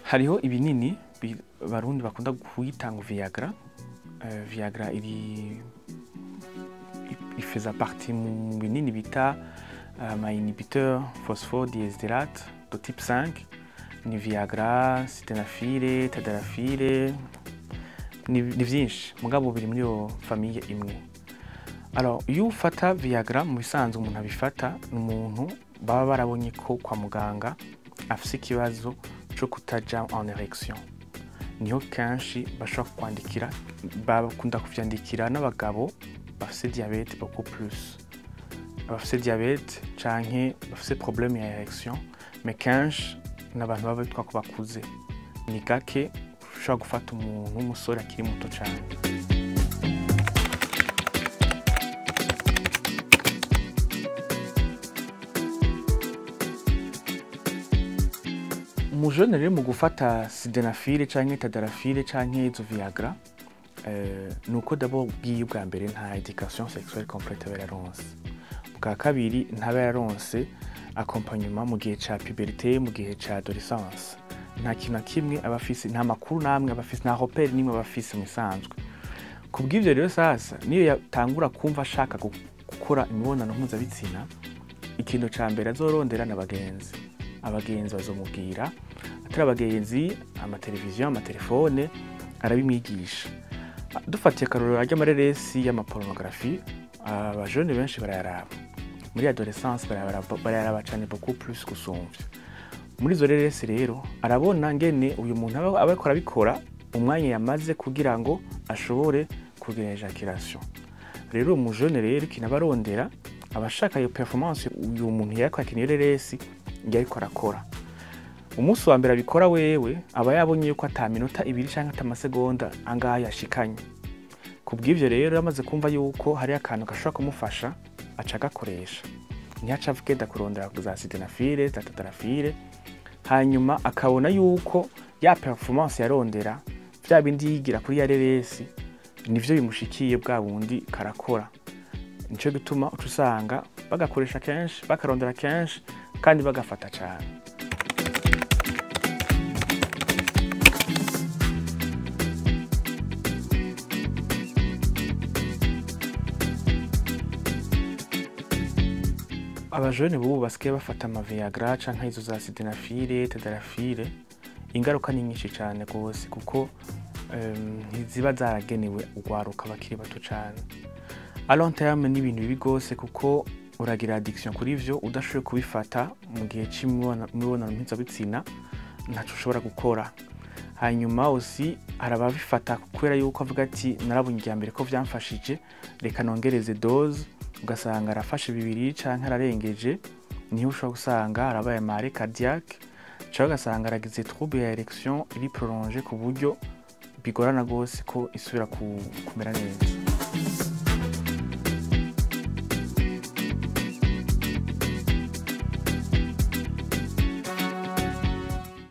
hariho ibinini barundi bakunda kwita ngo Viagra. Viagra il faisait partie mu binini bita ma inhibiteur phosphodiesterate de type 5 ni Viagra, sildenafil, tadalafil ni vyinshi mugabo biri muri yo famille imwe. Alors iyo ufata Viagra mu bisanzwe umuntu abifata n'umuntu baba barabonye ko kwa muganga afise ikibazo cyo kutaja en erection. Niho kenshi bashobora kwandikira bakunda kuvyandikira n'abagabo bafise diabete beaucoup plus. Bafise diabete canke bafise problème ya erection, mais kenshi n'abantu baba bitwa ko bakuze. Ni gake ushobora gufata umuntu w'umusore akiri muto cane. Umujene rero mu gufata sildenafil canke tadalafil canke izo Viagra nuko d'abord bwiye bwa mbere nta éducation sexuelle complète bararonse. Bwa kabiri ntaba yaronse accompagnement mu gihe ca puberté mu gihe ca adolescence. Nta kintu kimwe abafise nta makuru namwe abafise nta repère nimwe abafise musanzwe. Kubw'ivyo rero sasa niyo yatangura kumva ashaka gukora imibonano mpuzabitsina, ikintu ca mbere azorondera n'abagenzi. Abagenzi bazomubwira atari abagenzi amateleviziyo amatelefone arabimwigisha. Dufatiye akarorero ry'amareresi y'amapornographie abajene benshi barayaraba muri adolescence barayaraba cyane beaucoup plus gusumvya. Muri izo reresi rero arabona ngene uyu muntu aba ariko arabikora umwanya yamaze kugira ngo ashobore kugira ejaculation. Rero umujene rero kinabarondera abashaka iyo performance uyu muntu yakwakinye reresi yariko arakora. Umunsi wa mbere abikora wewe aba yabonye yuko ata minota 2 canke amasegonda angaha yashikanye. Kubw'ivyo rero yamaze kumva yuko hari akantu gashobora kumufasha aca gakoresha. Ntiyaca avugenda kurondera za sildenafil, tadalafil, hanyuma akabona yuko ya performance yarondera vya bindi yigira kuri ya reresi nivyo bimushikiye bwa bundi karakora. Nico gituma ucusanga bagakoresha kenshi bakarondera kenshi kandi bagafata cyane. Abajene bubu basigaye bafata ama Viagra canke izo za sildenafil, tadalafil, ingaruka ni nyinshi cyane gose kuko ntiziba zaragenewe ugwaruka bakiri bato cyane. A long terme ni ibintu bibi gose kuko uragira addiction kuri ivyo udashoboye kubifata mu gihe c'imibonano mpuzabitsina ntaco ushobora gukora. Hanyuma aussi arababifata kubera yuko avuga ati narabonye irya mbere ko vyamfashije reka nongereze dose, ugasanga arafashe bibiri canke ararengeje. Niho ushobora gusanga arabaye mare cardiaque cyangwa ugasanga aragize trouble ya erection iri prolongée ku buryo bigorana gose ko isubira kumera neza.